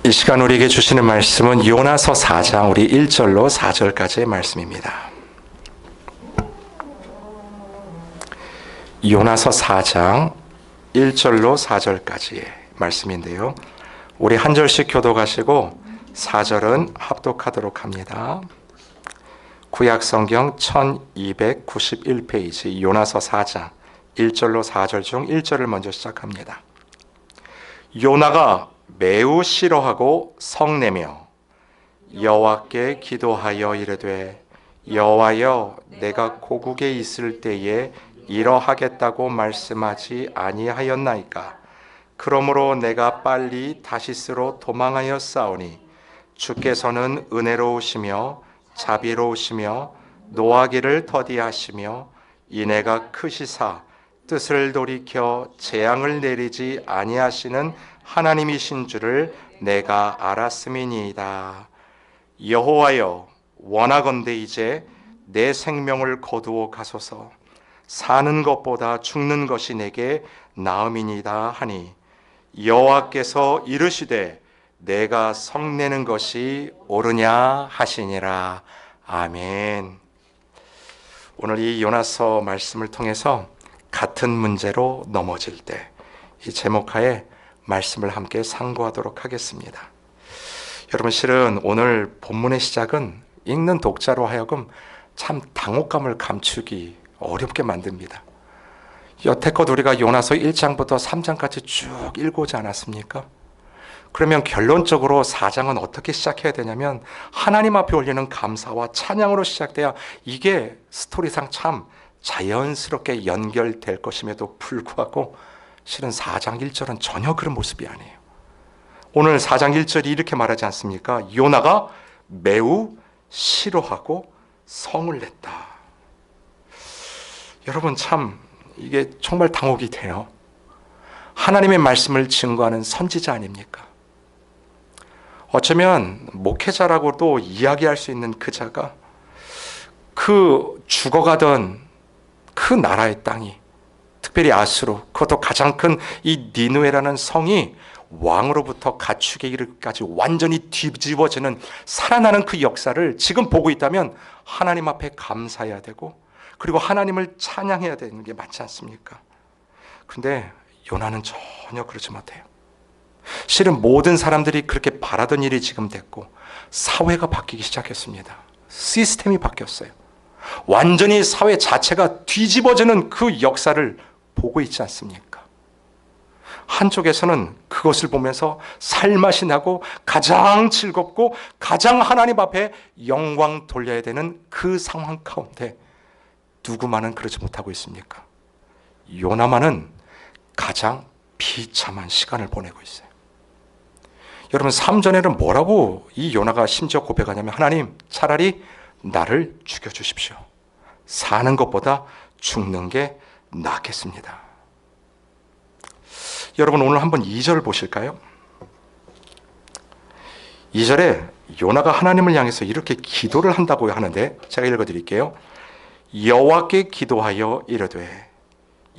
이 시간 우리에게 주시는 말씀은 요나서 4장 우리 1절로 4절까지의 말씀입니다. 요나서 4장 1절로 4절까지의 말씀인데요. 우리 한 절씩 교독하시고 4절은 합독하도록 합니다. 구약성경 1291페이지 요나서 4장 1절로 4절 중 1절을 먼저 시작합니다. 요나가 매우 싫어하고 성내며 여호와께 기도하여 이르되 여호와여 내가 고국에 있을 때에 이러하겠다고 말씀하지 아니하였나이까. 그러므로 내가 빨리 다시스로 도망하였사오니 주께서는 은혜로우시며 자비로우시며 노하기를 더디하시며 인애가 크시사 뜻을 돌이켜 재앙을 내리지 아니하시는 하나님이신 줄을 내가 알았음이니이다. 여호와여 원하건대 이제 내 생명을 거두어 가소서. 사는 것보다 죽는 것이 내게 나음이니이다 하니 여호와께서 이르시되 내가 성내는 것이 옳으냐 하시니라. 아멘. 오늘 이 요나서 말씀을 통해서 같은 문제로 넘어질 때 이 제목하에 말씀을 함께 상고하도록 하겠습니다. 여러분, 실은 오늘 본문의 시작은 읽는 독자로 하여금 참 당혹감을 감추기 어렵게 만듭니다. 여태껏 우리가 요나서 1장부터 3장까지 쭉 읽어오지 않았습니까? 그러면 결론적으로 4장은 어떻게 시작해야 되냐면 하나님 앞에 올리는 감사와 찬양으로 시작돼야 이게 스토리상 참 자연스럽게 연결될 것임에도 불구하고 실은 4장 1절은 전혀 그런 모습이 아니에요. 오늘 4장 1절이 이렇게 말하지 않습니까? 요나가 매우 싫어하고 성을 냈다. 여러분, 참 이게 정말 당혹이 돼요. 하나님의 말씀을 증거하는 선지자 아닙니까? 어쩌면 목회자라고도 이야기할 수 있는 그 자가 그 죽어가던 그 나라의 땅이, 특별히 아수르, 그것도 가장 큰 이 니느웨라는 성이 왕으로부터 가축에 이르기까지 완전히 뒤집어지는 살아나는 그 역사를 지금 보고 있다면 하나님 앞에 감사해야 되고, 그리고 하나님을 찬양해야 되는 게 맞지 않습니까? 근데 요나는 전혀 그러지 못해요. 실은 모든 사람들이 그렇게 바라던 일이 지금 됐고 사회가 바뀌기 시작했습니다. 시스템이 바뀌었어요. 완전히 사회 자체가 뒤집어지는 그 역사를 보고 있지 않습니까? 한쪽에서는 그것을 보면서 살맛이 나고 가장 즐겁고 가장 하나님 앞에 영광 돌려야 되는 그 상황 가운데 누구만은 그러지 못하고 있습니까? 요나만은 가장 비참한 시간을 보내고 있어요. 여러분, 3절에는 뭐라고 이 요나가 심지어 고백하냐면 하나님, 차라리 나를 죽여주십시오. 사는 것보다 죽는 게 낫겠습니다. 여러분, 오늘 한번 2절 보실까요? 2절에 요나가 하나님을 향해서 이렇게 기도를 한다고 하는데 제가 읽어드릴게요. 여호와께 기도하여 이르되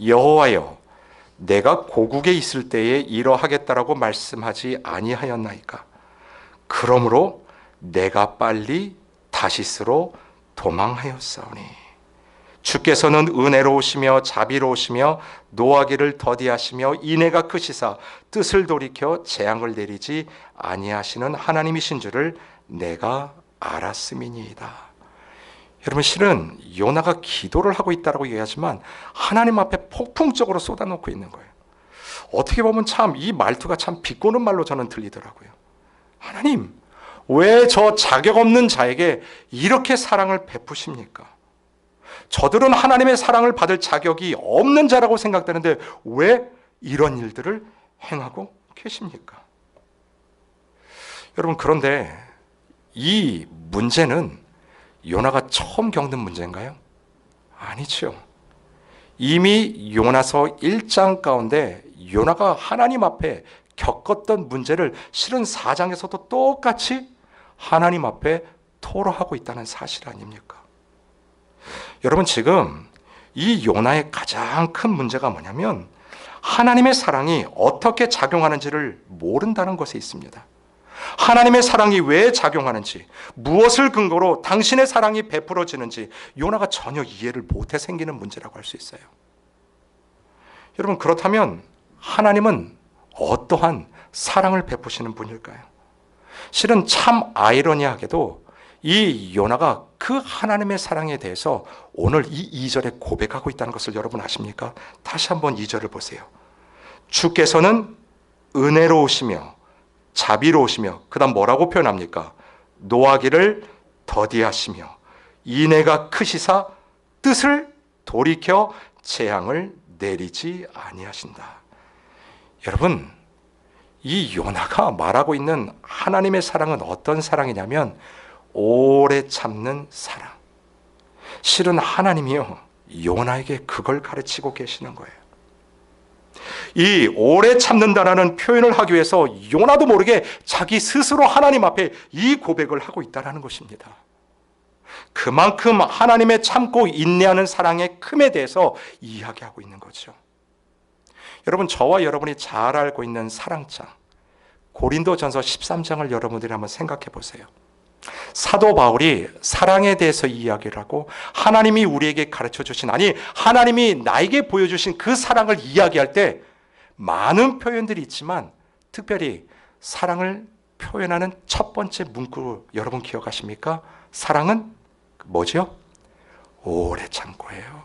여호와여 내가 고국에 있을 때에 이러하겠다라고 말씀하지 아니하였나이까. 그러므로 내가 빨리 다시스로 도망하였사오니 주께서는 은혜로우시며 자비로우시며 노하기를 더디하시며 인애가 크시사 뜻을 돌이켜 재앙을 내리지 아니하시는 하나님이신 줄을 내가 알았음이니이다. 여러분, 실은 요나가 기도를 하고 있다고 얘기하지만 하나님 앞에 폭풍적으로 쏟아놓고 있는 거예요. 어떻게 보면 참 이 말투가 참 비꼬는 말로 저는 들리더라고요. 하나님, 왜 저 자격 없는 자에게 이렇게 사랑을 베푸십니까? 저들은 하나님의 사랑을 받을 자격이 없는 자라고 생각되는데 왜 이런 일들을 행하고 계십니까? 여러분, 그런데 이 문제는 요나가 처음 겪는 문제인가요? 아니죠. 이미 요나서 1장 가운데 요나가 하나님 앞에 겪었던 문제를 실은 4장에서도 똑같이 하나님 앞에 토로하고 있다는 사실 아닙니까? 여러분, 지금 이 요나의 가장 큰 문제가 뭐냐면 하나님의 사랑이 어떻게 작용하는지를 모른다는 것에 있습니다. 하나님의 사랑이 왜 작용하는지, 무엇을 근거로 당신의 사랑이 베풀어지는지 요나가 전혀 이해를 못해 생기는 문제라고 할 수 있어요. 여러분, 그렇다면 하나님은 어떠한 사랑을 베푸시는 분일까요? 실은 참 아이러니하게도 이 요나가 그 하나님의 사랑에 대해서 오늘 이 2절에 고백하고 있다는 것을 여러분 아십니까? 다시 한번 2절을 보세요. 주께서는 은혜로우시며 자비로우시며, 그 다음 뭐라고 표현합니까? 노하기를 더디하시며 인애가 크시사 뜻을 돌이켜 재앙을 내리지 아니하신다. 여러분, 이 요나가 말하고 있는 하나님의 사랑은 어떤 사랑이냐면 오래 참는 사랑. 실은 하나님이요, 요나에게 그걸 가르치고 계시는 거예요. 이 오래 참는다라는 표현을 하기 위해서 요나도 모르게 자기 스스로 하나님 앞에 이 고백을 하고 있다는 것입니다. 그만큼 하나님의 참고 인내하는 사랑의 큼에 대해서 이야기하고 있는 거죠. 여러분, 저와 여러분이 잘 알고 있는 사랑장 고린도전서 13장을 여러분들이 한번 생각해 보세요. 사도 바울이 사랑에 대해서 이야기를 하고 하나님이 우리에게 가르쳐 주신, 아니 하나님이 나에게 보여주신 그 사랑을 이야기할 때 많은 표현들이 있지만 특별히 사랑을 표현하는 첫 번째 문구 여러분 기억하십니까? 사랑은 뭐죠? 오래 참고예요.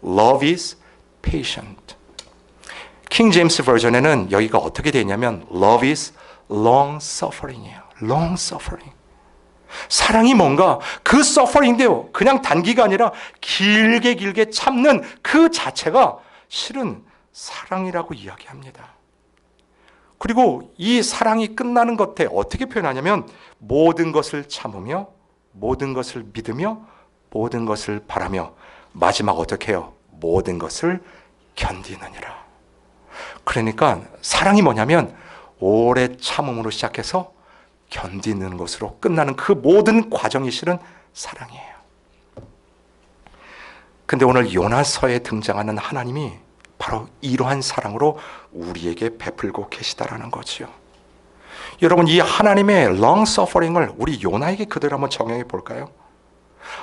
Love is patient. 킹 제임스 버전에는 여기가 어떻게 되어 있냐면 Love is long suffering이에요. long suffering. 사랑이 뭔가 그 suffering인데요, 그냥 단기가 아니라 길게 참는 그 자체가 실은 사랑이라고 이야기합니다. 그리고 이 사랑이 끝나는 것에 어떻게 표현하냐면 모든 것을 참으며 모든 것을 믿으며 모든 것을 바라며 마지막 어떻게 해요? 모든 것을 견디느니라. 그러니까 사랑이 뭐냐면 오래 참음으로 시작해서 견디는 것으로 끝나는 그 모든 과정이 실은 사랑이에요. 근데 오늘 요나서에 등장하는 하나님이 바로 이러한 사랑으로 우리에게 베풀고 계시다라는 거죠. 여러분, 이 하나님의 long suffering을 우리 요나에게 그대로 한번 적용해 볼까요?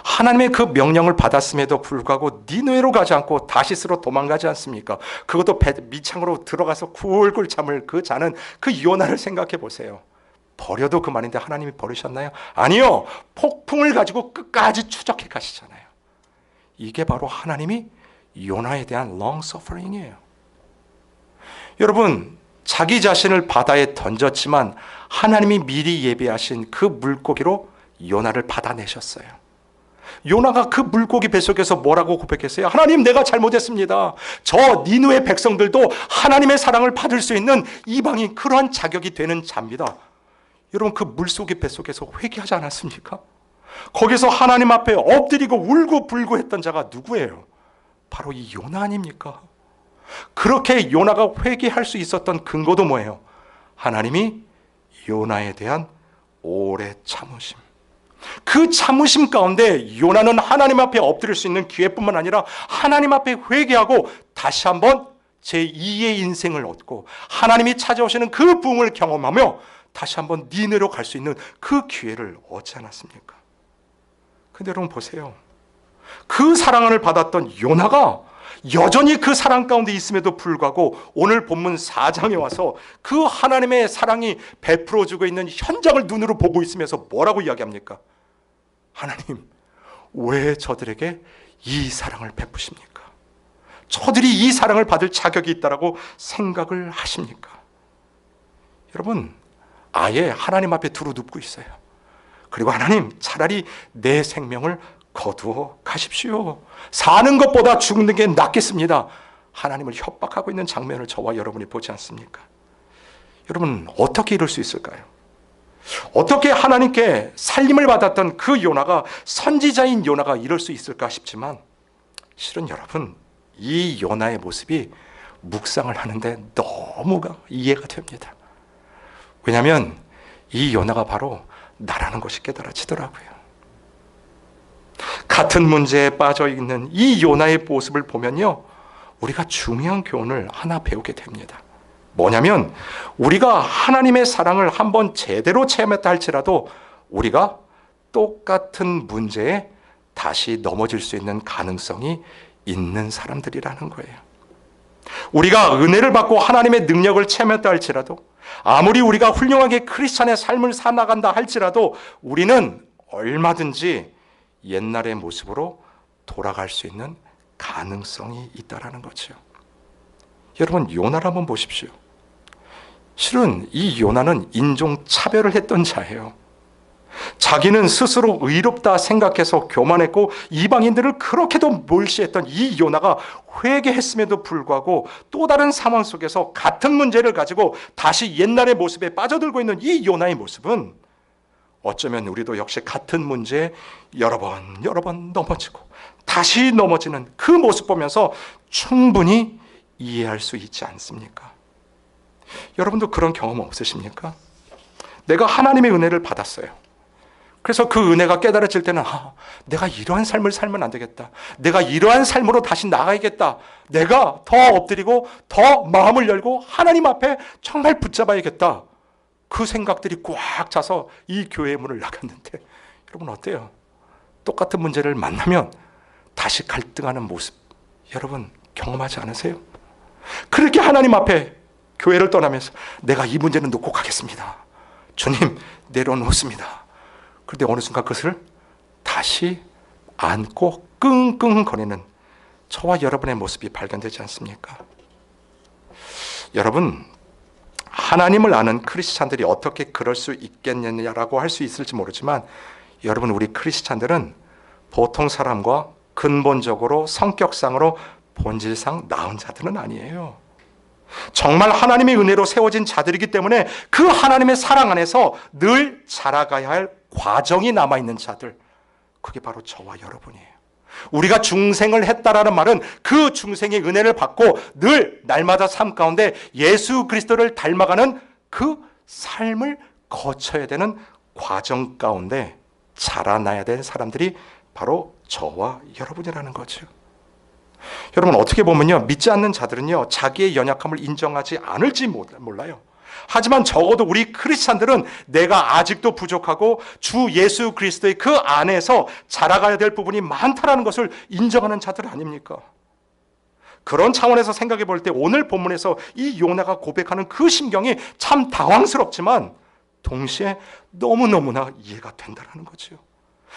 하나님의 그 명령을 받았음에도 불구하고 니느웨로 가지 않고 다시스로 도망가지 않습니까? 그것도 밑창으로 들어가서 굴굴 잠을 그 자는 그 요나를 생각해 보세요. 버려도 그만인데 하나님이 버리셨나요? 아니요. 폭풍을 가지고 끝까지 추적해 가시잖아요. 이게 바로 하나님이 요나에 대한 long suffering이에요. 여러분, 자기 자신을 바다에 던졌지만 하나님이 미리 예비하신 그 물고기로 요나를 받아내셨어요. 요나가 그 물고기 뱃속에서 뭐라고 고백했어요? 하나님, 내가 잘못했습니다. 저 니느웨 백성들도 하나님의 사랑을 받을 수 있는 이방인 그러한 자격이 되는 자입니다. 여러분, 그 물속의 뱃속에서 회개하지 않았습니까? 거기서 하나님 앞에 엎드리고 울고 불고 했던 자가 누구예요? 바로 이 요나 아닙니까? 그렇게 요나가 회개할 수 있었던 근거도 뭐예요? 하나님이 요나에 대한 오래 참으심. 그 참으심 가운데 요나는 하나님 앞에 엎드릴 수 있는 기회뿐만 아니라 하나님 앞에 회개하고 다시 한번 제2의 인생을 얻고 하나님이 찾아오시는 그 부흥을 경험하며 다시 한번 니느웨로 갈 수 있는 그 기회를 얻지 않았습니까? 근데 여러분 보세요. 그 사랑을 받았던 요나가 여전히 그 사랑 가운데 있음에도 불구하고 오늘 본문 4장에 와서 그 하나님의 사랑이 베풀어주고 있는 현장을 눈으로 보고 있으면서 뭐라고 이야기합니까? 하나님, 왜 저들에게 이 사랑을 베푸십니까? 저들이 이 사랑을 받을 자격이 있다라고 생각을 하십니까? 여러분, 아예 하나님 앞에 두루눕고 있어요. 그리고 하나님, 차라리 내 생명을 거두어 가십시오. 사는 것보다 죽는 게 낫겠습니다. 하나님을 협박하고 있는 장면을 저와 여러분이 보지 않습니까? 여러분, 어떻게 이럴 수 있을까요? 어떻게 하나님께 살림을 받았던 그 요나가, 선지자인 요나가 이럴 수 있을까 싶지만 실은 여러분, 이 요나의 모습이 묵상을 하는데 너무가 이해가 됩니다. 왜냐하면 이 요나가 바로 나라는 것이 깨달아지더라고요. 같은 문제에 빠져 있는 이 요나의 모습을 보면요, 우리가 중요한 교훈을 하나 배우게 됩니다. 뭐냐면 우리가 하나님의 사랑을 한번 제대로 체험했다 할지라도 우리가 똑같은 문제에 다시 넘어질 수 있는 가능성이 있는 사람들이라는 거예요. 우리가 은혜를 받고 하나님의 능력을 체험했다 할지라도, 아무리 우리가 훌륭하게 크리스찬의 삶을 살아간다 할지라도 우리는 얼마든지 옛날의 모습으로 돌아갈 수 있는 가능성이 있다라는 거죠. 여러분, 요나를 한번 보십시오. 실은 이 요나는 인종차별을 했던 자예요. 자기는 스스로 의롭다 생각해서 교만했고 이방인들을 그렇게도 몰시했던 이 요나가 회개했음에도 불구하고 또 다른 상황 속에서 같은 문제를 가지고 다시 옛날의 모습에 빠져들고 있는 이 요나의 모습은 어쩌면 우리도 역시 같은 문제에 여러 번 넘어지고 다시 넘어지는 그 모습 보면서 충분히 이해할 수 있지 않습니까? 여러분도 그런 경험 없으십니까? 내가 하나님의 은혜를 받았어요. 그래서 그 은혜가 깨달아질 때는 내가 이러한 삶을 살면 안 되겠다. 내가 이러한 삶으로 다시 나가야겠다. 내가 더 엎드리고 더 마음을 열고 하나님 앞에 정말 붙잡아야겠다. 그 생각들이 꽉 차서 이 교회의 문을 나갔는데 여러분 어때요? 똑같은 문제를 만나면 다시 갈등하는 모습 여러분 경험하지 않으세요? 그렇게 하나님 앞에 교회를 떠나면서 내가 이 문제는 놓고 가겠습니다. 주님 내려놓습니다. 그런데 어느 순간 그것을 다시 안고 끙끙거리는 저와 여러분의 모습이 발견되지 않습니까? 여러분, 하나님을 아는 크리스찬들이 어떻게 그럴 수 있겠느냐라고 할 수 있을지 모르지만 여러분, 우리 크리스찬들은 보통 사람과 근본적으로 성격상으로 본질상 나은 자들은 아니에요. 정말 하나님의 은혜로 세워진 자들이기 때문에 그 하나님의 사랑 안에서 늘 자라가야 할 과정이 남아있는 자들, 그게 바로 저와 여러분이에요. 우리가 중생을 했다라는 말은 그 중생의 은혜를 받고 늘 날마다 삶 가운데 예수 그리스도를 닮아가는 그 삶을 거쳐야 되는 과정 가운데 자라나야 될 사람들이 바로 저와 여러분이라는 거죠. 여러분, 어떻게 보면요, 믿지 않는 자들은요 자기의 연약함을 인정하지 않을지 몰라요. 하지만 적어도 우리 크리스찬들은 내가 아직도 부족하고 주 예수 그리스도의 그 안에서 자라가야 될 부분이 많다라는 것을 인정하는 자들 아닙니까? 그런 차원에서 생각해 볼 때 오늘 본문에서 이 요나가 고백하는 그 심경이 참 당황스럽지만 동시에 너무너무나 이해가 된다는 거죠.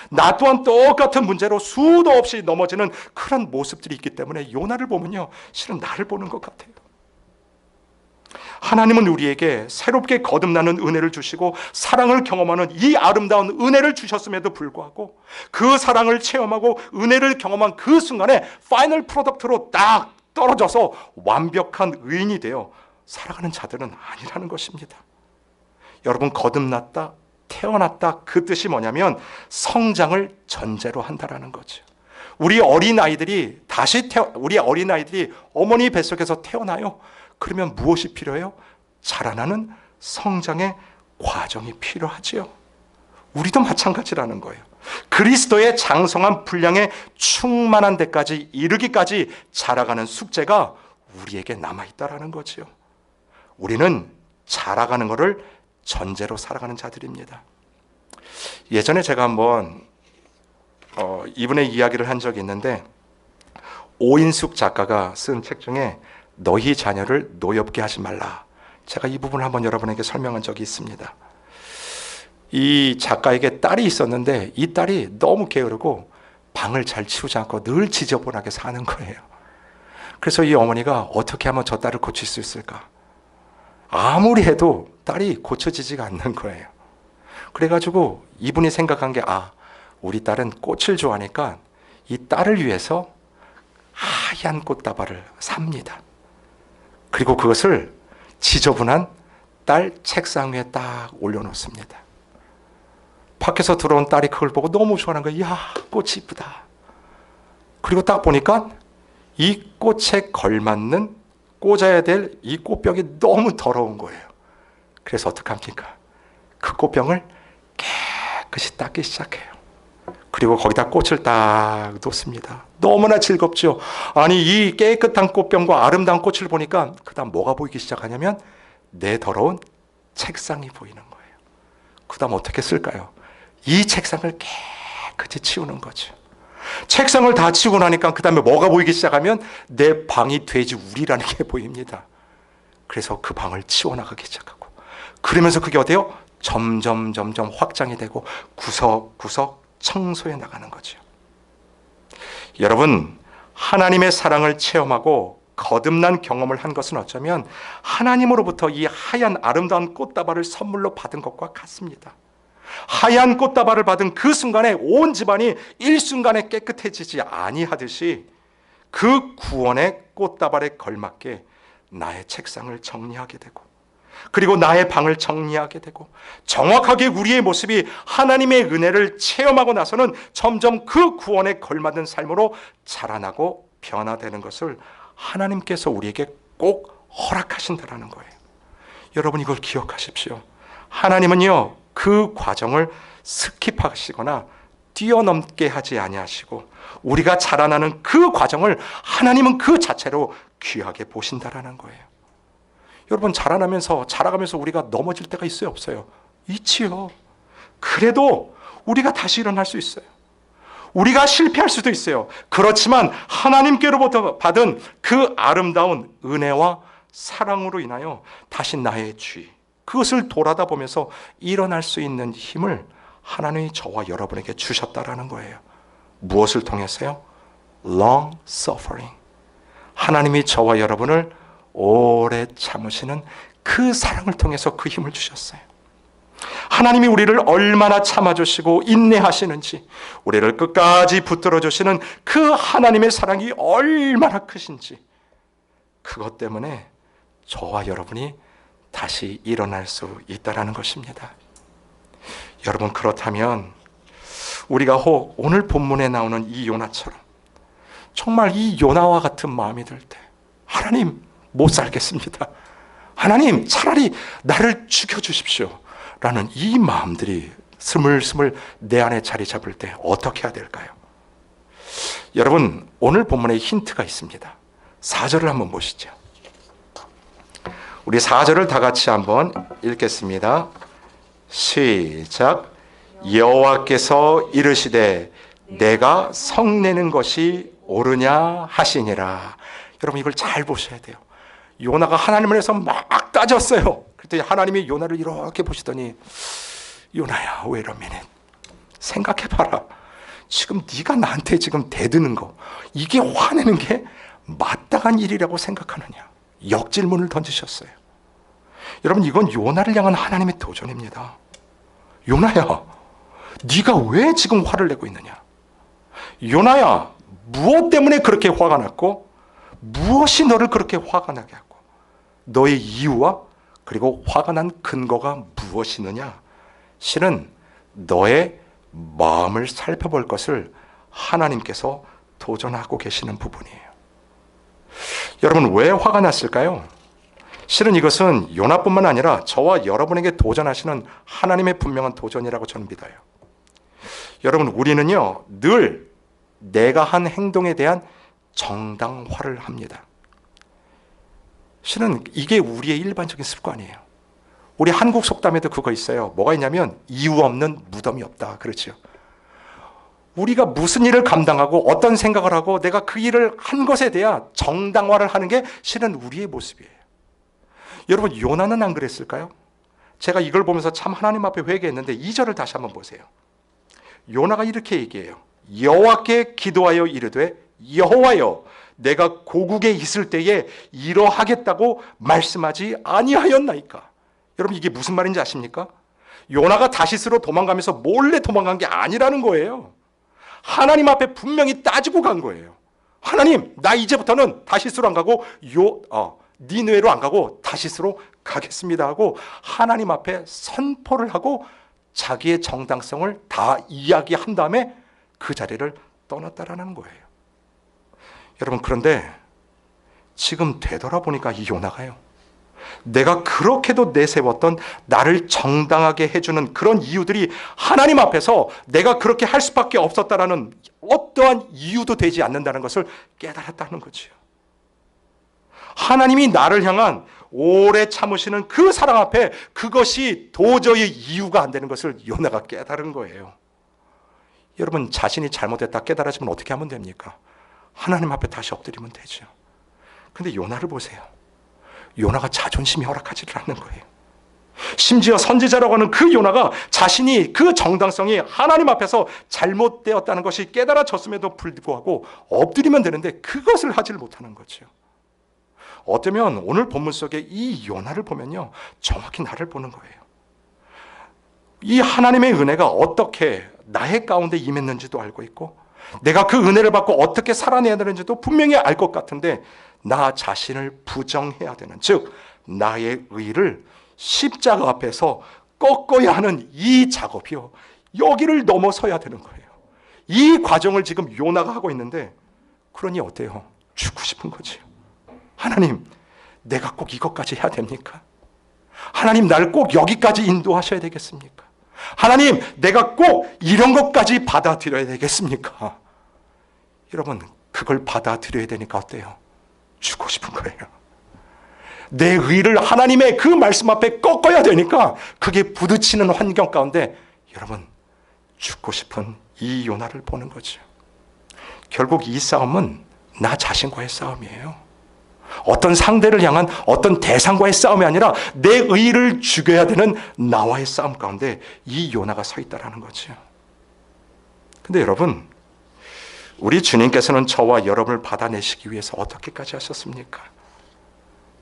나 또한 똑같은 문제로 수도 없이 넘어지는 그런 모습들이 있기 때문에 요나를 보면요 실은 나를 보는 것 같아요. 하나님은 우리에게 새롭게 거듭나는 은혜를 주시고 사랑을 경험하는 이 아름다운 은혜를 주셨음에도 불구하고 그 사랑을 체험하고 은혜를 경험한 그 순간에 파이널 프로덕트로 딱 떨어져서 완벽한 의인이 되어 살아가는 자들은 아니라는 것입니다. 여러분, 거듭났다, 태어났다, 그 뜻이 뭐냐면 성장을 전제로 한다라는 거죠. 우리 어린아이들이 어머니 뱃속에서 태어나요. 그러면 무엇이 필요해요? 자라나는 성장의 과정이 필요하지요. 우리도 마찬가지라는 거예요. 그리스도의 장성한 분량에 충만한 데까지 이르기까지 자라가는 숙제가 우리에게 남아있다라는 거죠. 우리는 자라가는 것을 전제로 살아가는 자들입니다. 예전에 제가 한번 이분의 이야기를 한 적이 있는데, 오인숙 작가가 쓴 책 중에 너희 자녀를 노엽게 하지 말라, 제가 이 부분을 한번 여러분에게 설명한 적이 있습니다. 이 작가에게 딸이 있었는데 이 딸이 너무 게으르고 방을 잘 치우지 않고 늘 지저분하게 사는 거예요. 그래서 이 어머니가 어떻게 하면 저 딸을 고칠 수 있을까? 아무리 해도 딸이 고쳐지지가 않는 거예요. 그래가지고 이분이 생각한 게, 우리 딸은 꽃을 좋아하니까 이 딸을 위해서 하얀 꽃다발을 삽니다. 그리고 그것을 지저분한 딸 책상 위에 딱 올려놓습니다. 밖에서 들어온 딸이 그걸 보고 너무 좋아하는 거예요. 이야, 꽃이 이쁘다. 그리고 딱 보니까 이 꽃에 걸맞는 꽂아야 될 이 꽃병이 너무 더러운 거예요. 그래서 어떡합니까? 그 꽃병을 깨끗이 닦기 시작해요. 그리고 거기다 꽃을 딱 놓습니다. 너무나 즐겁죠. 아니 이 깨끗한 꽃병과 아름다운 꽃을 보니까 그 다음 뭐가 보이기 시작하냐면 내 더러운 책상이 보이는 거예요. 그 다음 어떻게 쓸까요? 이 책상을 깨끗이 치우는 거죠. 책상을 다 치우고 나니까 그 다음에 뭐가 보이기 시작하면 내 방이 돼지우리라는 게 보입니다. 그래서 그 방을 치워나가기 시작하고, 그러면서 그게 어때요? 점점 확장이 되고 구석구석 청소해 나가는 거죠. 여러분, 하나님의 사랑을 체험하고 거듭난 경험을 한 것은 어쩌면 하나님으로부터 이 하얀 아름다운 꽃다발을 선물로 받은 것과 같습니다. 하얀 꽃다발을 받은 그 순간에 온 집안이 일순간에 깨끗해지지 아니하듯이 그 구원의 꽃다발에 걸맞게 나의 책상을 정리하게 되고, 그리고 나의 방을 정리하게 되고, 정확하게 우리의 모습이 하나님의 은혜를 체험하고 나서는 점점 그 구원에 걸맞는 삶으로 자라나고 변화되는 것을 하나님께서 우리에게 꼭 허락하신다는 거예요. 여러분, 이걸 기억하십시오. 하나님은요, 그 과정을 스킵하시거나 뛰어넘게 하지 아니하시고, 우리가 자라나는 그 과정을 하나님은 그 자체로 귀하게 보신다라는 거예요. 여러분, 자라가면서 우리가 넘어질 때가 있어요, 없어요? 있지요. 그래도 우리가 다시 일어날 수 있어요. 우리가 실패할 수도 있어요. 그렇지만 하나님께로부터 받은 그 아름다운 은혜와 사랑으로 인하여 다시 나의 죄, 그것을 돌아다 보면서 일어날 수 있는 힘을 하나님이 저와 여러분에게 주셨다라는 거예요. 무엇을 통해서요? Long suffering. 하나님이 저와 여러분을 오래 참으시는 그 사랑을 통해서 그 힘을 주셨어요. 하나님이 우리를 얼마나 참아주시고 인내하시는지, 우리를 끝까지 붙들어주시는 그 하나님의 사랑이 얼마나 크신지, 그것 때문에 저와 여러분이 다시 일어날 수 있다는 것입니다. 여러분, 그렇다면 우리가 혹 오늘 본문에 나오는 이 요나처럼 정말 이 요나와 같은 마음이 들 때, 하나님 못 살겠습니다, 하나님 차라리 나를 죽여주십시오 라는 이 마음들이 스물스물 내 안에 자리 잡을 때 어떻게 해야 될까요? 여러분, 오늘 본문에 힌트가 있습니다. 4절을 한번 보시죠. 우리 4절을 다 같이 한번 읽겠습니다. 시작. 여호와께서 이르시되 내가 성내는 것이 옳으냐 하시니라. 여러분, 이걸 잘 보셔야 돼요. 요나가 하나님을 해서 막 따졌어요. 그랬더니 하나님이 요나를 이렇게 보시더니, 요나야, wait a minute, 생각해봐라. 지금 네가 나한테 지금 대드는 거, 이게 화내는 게 마땅한 일이라고 생각하느냐. 역질문을 던지셨어요. 여러분, 이건 요나를 향한 하나님의 도전입니다. 요나야, 네가 왜 지금 화를 내고 있느냐? 요나야, 무엇 때문에 그렇게 화가 났고 무엇이 너를 그렇게 화가 나게 하고 너의 이유와 그리고 화가 난 근거가 무엇이느냐? 실은 너의 마음을 살펴볼 것을 하나님께서 도전하고 계시는 부분이에요. 여러분, 왜 화가 났을까요? 실은 이것은 요나뿐만 아니라 저와 여러분에게 도전하시는 하나님의 분명한 도전이라고 저는 믿어요. 여러분, 우리는요 늘 내가 한 행동에 대한 정당화를 합니다. 실은 이게 우리의 일반적인 습관이에요. 우리 한국 속담에도 그거 있어요. 뭐가 있냐면 이유 없는 무덤이 없다. 그렇죠? 우리가 무슨 일을 감당하고 어떤 생각을 하고 내가 그 일을 한 것에 대한 정당화를 하는 게 실은 우리의 모습이에요. 여러분, 요나는 안 그랬을까요? 제가 이걸 보면서 참 하나님 앞에 회개했는데 2절을 다시 한번 보세요. 요나가 이렇게 얘기해요. 여호와께 기도하여 이르되 여호와여, 내가 고국에 있을 때에 이러하겠다고 말씀하지 아니하였나이까. 여러분, 이게 무슨 말인지 아십니까? 요나가 다시스로 도망가면서 몰래 도망간 게 아니라는 거예요. 하나님 앞에 분명히 따지고 간 거예요. 하나님, 나 이제부터는 다시스로 안 가고 니느웨로 안 가고 다시스로 가겠습니다 하고 하나님 앞에 선포를 하고 자기의 정당성을 다 이야기한 다음에 그 자리를 떠났다라는 거예요. 여러분, 그런데 지금 되돌아보니까 이 요나가요, 내가 그렇게도 내세웠던 나를 정당하게 해주는 그런 이유들이 하나님 앞에서 내가 그렇게 할 수밖에 없었다라는 어떠한 이유도 되지 않는다는 것을 깨달았다는 거지요. 하나님이 나를 향한 오래 참으시는 그 사랑 앞에 그것이 도저히 이유가 안 되는 것을 요나가 깨달은 거예요. 여러분, 자신이 잘못했다 깨달아지면 어떻게 하면 됩니까? 하나님 앞에 다시 엎드리면 되죠. 근데 요나를 보세요. 요나가 자존심이 허락하지를 않는 거예요. 심지어 선지자라고 하는 그 요나가 자신이 그 정당성이 하나님 앞에서 잘못되었다는 것이 깨달아졌음에도 불구하고 엎드리면 되는데 그것을 하지를 못하는 거죠. 어쩌면 오늘 본문 속에 이 요나를 보면요, 정확히 나를 보는 거예요. 이 하나님의 은혜가 어떻게 나의 가운데 임했는지도 알고 있고 내가 그 은혜를 받고 어떻게 살아내야 되는지도 분명히 알 것 같은데 나 자신을 부정해야 되는, 즉 나의 의를 십자가 앞에서 꺾어야 하는 이 작업이요, 여기를 넘어서야 되는 거예요. 이 과정을 지금 요나가 하고 있는데, 그러니 어때요? 죽고 싶은 거지요. 하나님, 내가 꼭 이것까지 해야 됩니까? 하나님, 나를 꼭 여기까지 인도하셔야 되겠습니까? 하나님, 내가 꼭 이런 것까지 받아들여야 되겠습니까? 여러분, 그걸 받아들여야 되니까 어때요? 죽고 싶은 거예요. 내 의를 하나님의 그 말씀 앞에 꺾어야 되니까 그게 부딪히는 환경 가운데 여러분, 죽고 싶은 이 요나를 보는 거죠. 결국 이 싸움은 나 자신과의 싸움이에요. 어떤 상대를 향한 어떤 대상과의 싸움이 아니라 내 의를 죽여야 되는 나와의 싸움 가운데 이 요나가 서 있다는 거죠. 근데 여러분, 우리 주님께서는 저와 여러분을 받아내시기 위해서 어떻게까지 하셨습니까?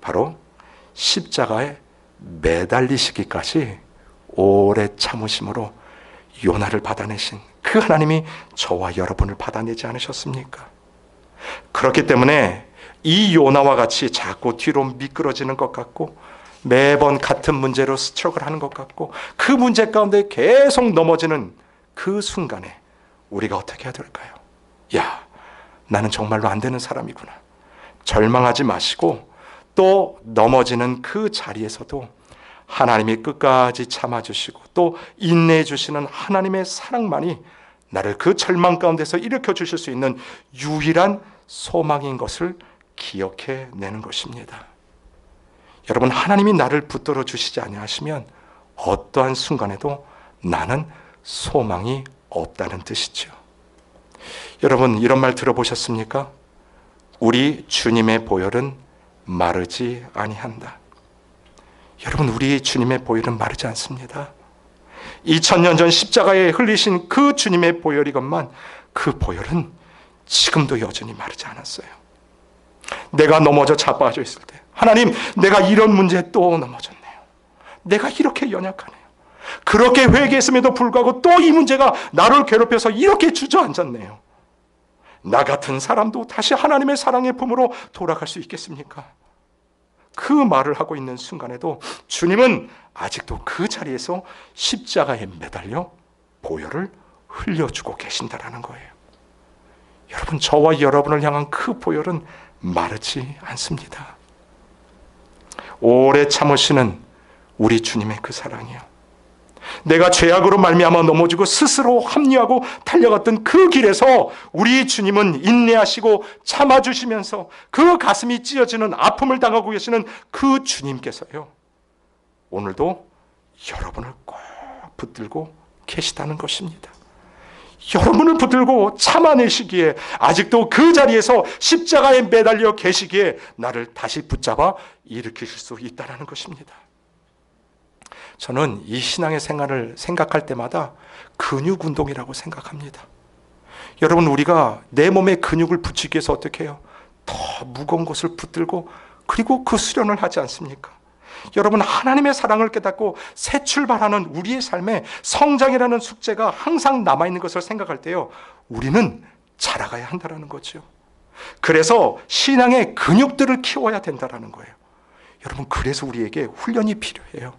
바로 십자가에 매달리시기까지 오래 참으심으로 요나를 받아내신 그 하나님이 저와 여러분을 받아내지 않으셨습니까? 그렇기 때문에 이 요나와 같이 자꾸 뒤로 미끄러지는 것 같고 매번 같은 문제로 스트럭을 하는 것 같고 그 문제 가운데 계속 넘어지는 그 순간에 우리가 어떻게 해야 될까요? 야, 나는 정말로 안 되는 사람이구나. 절망하지 마시고 또 넘어지는 그 자리에서도 하나님이 끝까지 참아주시고 또 인내해 주시는 하나님의 사랑만이 나를 그 절망 가운데서 일으켜 주실 수 있는 유일한 소망인 것을 기억해 내는 것입니다. 여러분, 하나님이 나를 붙들어 주시지 아니하시면 어떠한 순간에도 나는 소망이 없다는 뜻이죠. 여러분, 이런 말 들어보셨습니까? 우리 주님의 보혈은 마르지 아니한다. 여러분, 우리 주님의 보혈은 마르지 않습니다. 2000년 전 십자가에 흘리신 그 주님의 보혈이건만 그 보혈은 지금도 여전히 마르지 않았어요. 내가 넘어져 자빠져 있을 때, 하나님, 내가 이런 문제에 또 넘어졌네요. 내가 이렇게 연약하네요. 그렇게 회개했음에도 불구하고 또 이 문제가 나를 괴롭혀서 이렇게 주저앉았네요. 나 같은 사람도 다시 하나님의 사랑의 품으로 돌아갈 수 있겠습니까? 그 말을 하고 있는 순간에도 주님은 아직도 그 자리에서 십자가에 매달려 보혈을 흘려주고 계신다라는 거예요. 여러분, 저와 여러분을 향한 그 보혈은 마르지 않습니다. 오래 참으시는 우리 주님의 그 사랑이요, 내가 죄악으로 말미암아 넘어지고 스스로 합리하고 달려갔던 그 길에서 우리 주님은 인내하시고 참아주시면서 그 가슴이 찢어지는 아픔을 당하고 계시는 그 주님께서요, 오늘도 여러분을 꼭 붙들고 계시다는 것입니다. 여러분을 붙들고 참아내시기에, 아직도 그 자리에서 십자가에 매달려 계시기에 나를 다시 붙잡아 일으키실 수 있다는 것입니다. 저는 이 신앙의 생활을 생각할 때마다 근육 운동이라고 생각합니다. 여러분, 우리가 내 몸에 근육을 붙이기 위해서 어떻게 해요? 더 무거운 것을 붙들고 그리고 그 수련을 하지 않습니까? 여러분, 하나님의 사랑을 깨닫고 새 출발하는 우리의 삶에 성장이라는 숙제가 항상 남아있는 것을 생각할 때요, 우리는 자라가야 한다는 거죠. 그래서 신앙의 근육들을 키워야 된다는 거예요. 여러분, 그래서 우리에게 훈련이 필요해요.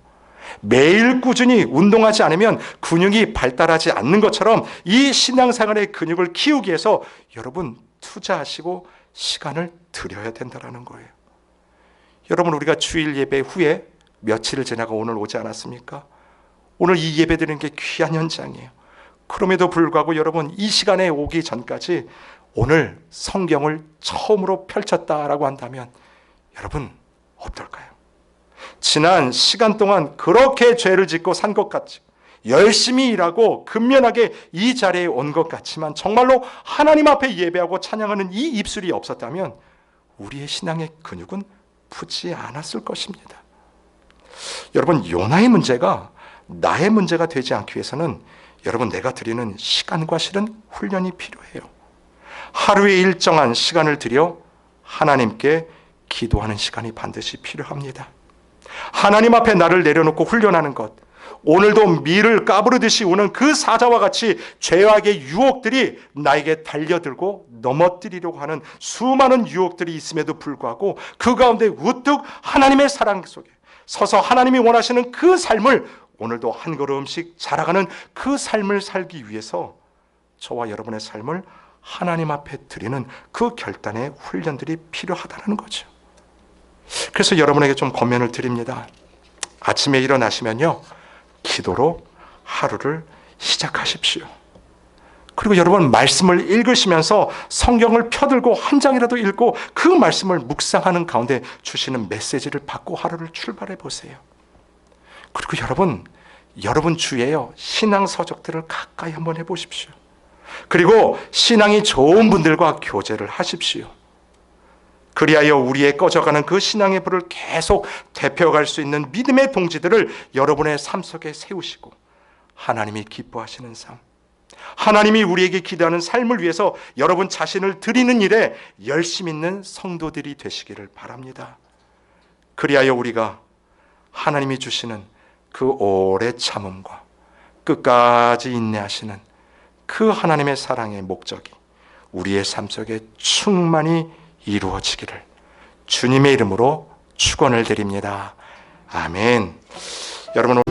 매일 꾸준히 운동하지 않으면 근육이 발달하지 않는 것처럼 이 신앙생활의 근육을 키우기 위해서 여러분 투자하시고 시간을 들여야 된다는 거예요. 여러분, 우리가 주일 예배 후에 며칠을 지나고 오늘 오지 않았습니까? 오늘 이 예배 드리는 게 귀한 현장이에요. 그럼에도 불구하고 여러분, 이 시간에 오기 전까지 오늘 성경을 처음으로 펼쳤다라고 한다면 여러분 어떨까요? 지난 시간 동안 그렇게 죄를 짓고 산 것 같지, 열심히 일하고 근면하게 이 자리에 온 것 같지만 정말로 하나님 앞에 예배하고 찬양하는 이 입술이 없었다면 우리의 신앙의 근육은 붙지 않았을 것입니다. 여러분, 요나의 문제가 나의 문제가 되지 않기 위해서는 여러분, 내가 드리는 시간과 실은 훈련이 필요해요. 하루에 일정한 시간을 들여 하나님께 기도하는 시간이 반드시 필요합니다. 하나님 앞에 나를 내려놓고 훈련하는 것, 오늘도 밀을 까부르듯이 오는 그 사자와 같이 죄악의 유혹들이 나에게 달려들고 넘어뜨리려고 하는 수많은 유혹들이 있음에도 불구하고 그 가운데 우뚝 하나님의 사랑 속에 서서 하나님이 원하시는 그 삶을 오늘도 한 걸음씩 자라가는 그 삶을 살기 위해서 저와 여러분의 삶을 하나님 앞에 드리는 그 결단의 훈련들이 필요하다는 거죠. 그래서 여러분에게 좀 권면을 드립니다. 아침에 일어나시면요, 기도로 하루를 시작하십시오. 그리고 여러분, 말씀을 읽으시면서 성경을 펴들고 한 장이라도 읽고 그 말씀을 묵상하는 가운데 주시는 메시지를 받고 하루를 출발해 보세요. 그리고 여러분 주위에요, 신앙 서적들을 가까이 한번 해보십시오. 그리고 신앙이 좋은 분들과 교제를 하십시오. 그리하여 우리의 꺼져가는 그 신앙의 불을 계속 대표갈 수 있는 믿음의 동지들을 여러분의 삶 속에 세우시고 하나님이 기뻐하시는 삶, 하나님이 우리에게 기대하는 삶을 위해서 여러분 자신을 드리는 일에 열심 있는 성도들이 되시기를 바랍니다. 그리하여 우리가 하나님이 주시는 그 오래 참음과 끝까지 인내하시는 그 하나님의 사랑의 목적이 우리의 삶 속에 충만히 이루어지기를 주님의 이름으로 축원을 드립니다. 아멘. 여러분,